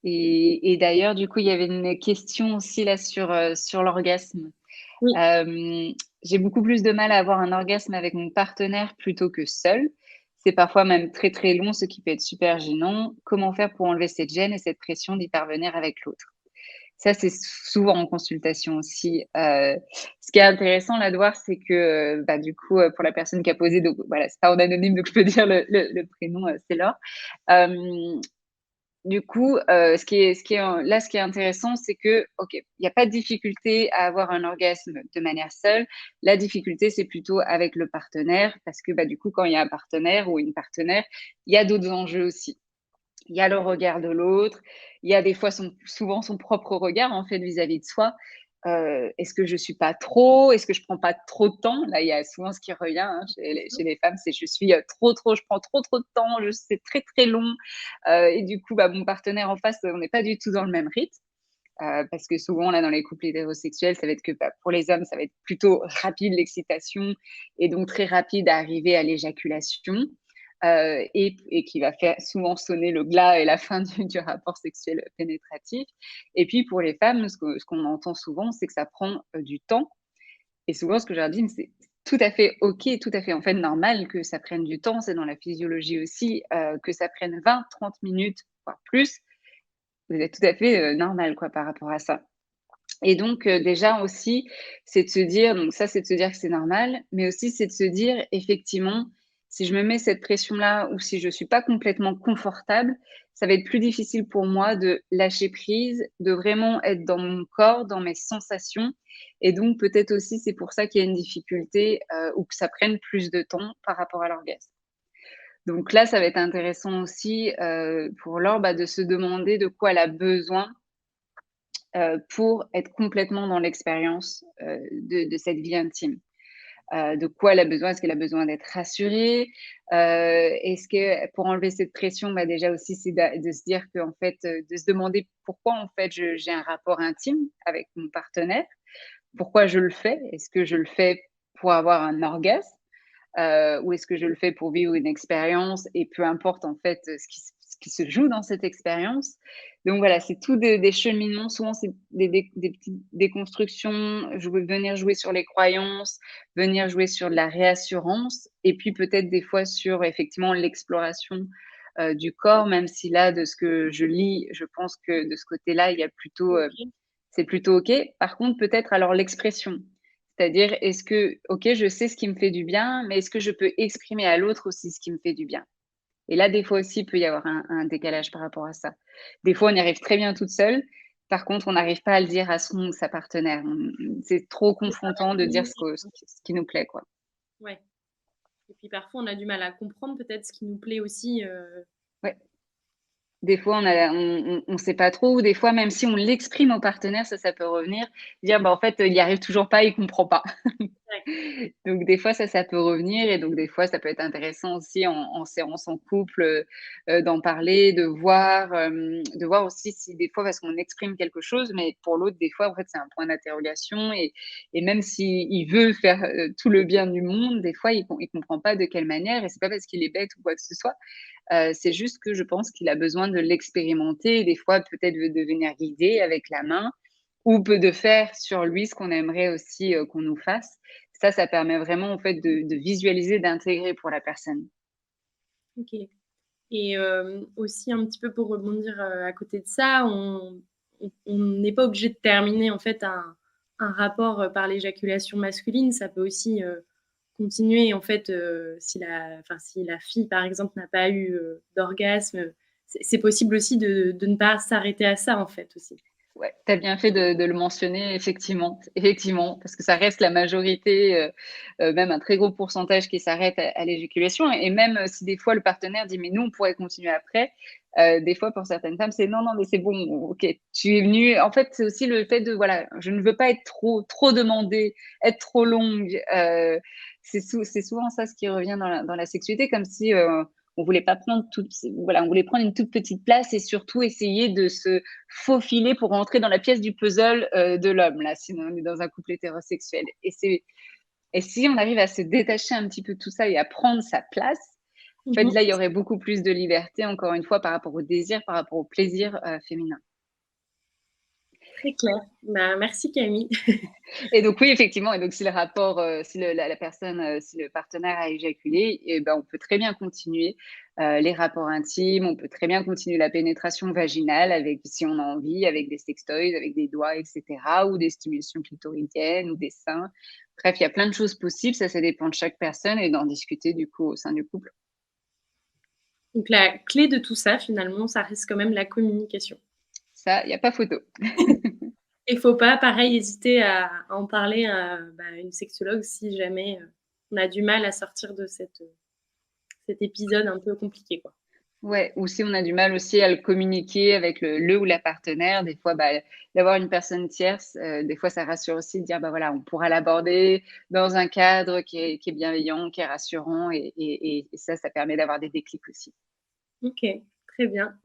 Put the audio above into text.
Et d'ailleurs, du coup, il y avait une question aussi là sur l'orgasme. Oui. J'ai beaucoup plus de mal à avoir un orgasme avec mon partenaire plutôt que seul. C'est parfois même très très long, ce qui peut être super gênant. Comment faire pour enlever cette gêne et cette pression d'y parvenir avec l'autre? Ça, c'est souvent en consultation aussi. Ce qui est intéressant là de voir, c'est que bah, du coup, pour la personne qui a posé, donc voilà, c'est pas en anonyme, donc je peux dire le prénom, c'est Laure. Euh, du coup, ce qui est intéressant, c'est que, OK, il y a pas de difficulté à avoir un orgasme de manière seule. La difficulté, c'est plutôt avec le partenaire parce que, bah, du coup, quand il y a un partenaire ou une partenaire, il y a d'autres enjeux aussi. Il y a le regard de l'autre, il y a des fois souvent son propre regard, en fait, vis-à-vis de soi. Est-ce que je suis pas trop? Est-ce que je prends pas trop de temps? Là, il y a souvent ce qui revient, hein, chez les femmes, c'est: «Je suis, je prends trop de temps, c'est très, très long». Et du coup, bah, mon partenaire en face, on n'est pas du tout dans le même rythme. Parce que souvent, là, dans les couples hétérosexuels, ça va être que, bah, pour les hommes, ça va être plutôt rapide l'excitation et donc très rapide à arriver à l'éjaculation, et qui va faire souvent sonner le glas et la fin du rapport sexuel pénétratif. Et puis pour les femmes, ce qu'on entend souvent, c'est que ça prend, du temps. Et souvent, ce que je leur dis: «Mais c'est tout à fait OK, tout à fait, en fait, normal que ça prenne du temps». C'est dans la physiologie aussi, que ça prenne 20-30 minutes, voire plus. Vous êtes tout à fait, normal, quoi, par rapport à ça. Et donc, déjà aussi, c'est de se dire, donc ça, c'est de se dire que c'est normal, mais aussi c'est de se dire effectivement, si je me mets cette pression-là ou si je suis pas complètement confortable, ça va être plus difficile pour moi de lâcher prise, de vraiment être dans mon corps, dans mes sensations. Et donc peut-être aussi c'est pour ça qu'il y a une difficulté, ou que ça prenne plus de temps par rapport à l'orgasme. Donc là, ça va être intéressant aussi, pour Laure, bah, de se demander de quoi elle a besoin, pour être complètement dans l'expérience, de cette vie intime. De quoi elle a besoin? Est-ce qu'elle a besoin d'être rassurée? Est-ce que pour enlever cette pression, bah, déjà aussi, c'est de se dire qu'en fait, de se demander pourquoi en fait j'ai un rapport intime avec mon partenaire? Pourquoi je le fais? Est-ce que je le fais pour avoir un orgasme? Ou est-ce que je le fais pour vivre une expérience et peu importe en fait, ce qui se joue dans cette expérience. Donc voilà, c'est tout des cheminements, souvent c'est des petites déconstructions, venir jouer sur les croyances, venir jouer sur de la réassurance et puis peut-être des fois sur effectivement l'exploration, du corps, même si là, de ce que je lis, je pense que de ce côté-là, il y a plutôt, OK. c'est plutôt OK. Par contre, peut-être alors l'expression. C'est-à-dire, est-ce que, OK, je sais ce qui me fait du bien, mais est-ce que je peux exprimer à l'autre aussi ce qui me fait du bien? Et là, des fois aussi, il peut y avoir un décalage par rapport à ça. Des fois, on y arrive très bien toute seule. Par contre, on n'arrive pas à le dire à son ou sa partenaire. C'est trop C'est ça, la confrontant de dire communication. ce qui nous plaît, quoi. Ouais, et puis parfois on a du mal à comprendre peut-être ce qui nous plaît aussi, Ouais. Des fois, on sait pas trop ou des fois, même si on l'exprime au partenaire, ça peut revenir, dire: «Bah, en fait, il y arrive toujours pas, il comprend pas». ouais. Donc des fois, ça peut revenir et donc des fois, ça peut être intéressant aussi en séance en couple, d'en parler, de voir aussi si des fois parce qu'on exprime quelque chose, mais pour l'autre, des fois, en fait, c'est un point d'interrogation et même s'il veut faire, tout le bien du monde, des fois, il comprend pas de quelle manière et c'est pas parce qu'il est bête ou quoi que ce soit. C'est juste que je pense qu'il a besoin de l'expérimenter et des fois peut-être de venir guider avec la main ou peu de faire sur lui ce qu'on aimerait aussi, qu'on nous fasse. Ça permet vraiment en fait de visualiser, d'intégrer pour la personne. OK, et aussi un petit peu pour rebondir, à côté de ça, on n'est pas obligé de terminer en fait un rapport, par l'éjaculation masculine. Ça peut aussi, continuer en fait, si la fille par exemple n'a pas eu, d'orgasme, c'est possible aussi de ne pas s'arrêter à ça en fait aussi. Ouais, tu as bien fait de le mentionner effectivement, effectivement, parce que ça reste la majorité, même un très gros pourcentage qui s'arrête à l'éjaculation et même, si des fois le partenaire dit: «Mais nous, on pourrait continuer après», des fois pour certaines femmes, c'est: «Non, non, mais c'est bon, OK, tu es venue». En fait, c'est aussi le fait de voilà, je ne veux pas être trop demandée, être trop longue, c'est souvent ça ce qui revient dans la sexualité comme si, on voulait pas prendre voilà, on voulait prendre une toute petite place et surtout essayer de se faufiler pour rentrer dans la pièce du puzzle, de l'homme là, sinon on est dans un couple hétérosexuel et si on arrive à se détacher un petit peu de tout ça et à prendre sa place, En fait, Mmh. là, il y aurait beaucoup plus de liberté, encore une fois, par rapport au désir, par rapport au plaisir, féminin. Très clair. Bah, merci Camille. Et donc oui, effectivement et donc si le rapport, si le la personne, si le partenaire a éjaculé et ben, on peut très bien continuer, les rapports intimes, on peut très bien continuer la pénétration vaginale avec si on a envie, avec des sextoys, avec des doigts et cetera ou des stimulations clitoridiennes ou des seins. Bref, il y a plein de choses possibles, ça dépend de chaque personne et d'en discuter du coup au sein du couple. Donc la clé de tout ça finalement, ça reste quand même la communication. Ça, il y a pas photo. Et faut pas pareil hésiter à en parler à, bah, une sexologue si jamais, on a du mal à sortir de cet épisode un peu compliqué, quoi. Ouais, ou si on a du mal aussi à le communiquer avec le ou la partenaire, des fois, bah, d'avoir une personne tierce, des fois ça rassure aussi de dire: «Bah, voilà, on pourra l'aborder dans un cadre qui est bienveillant, qui est rassurant» et ça permet d'avoir des déclics aussi. OK, très bien.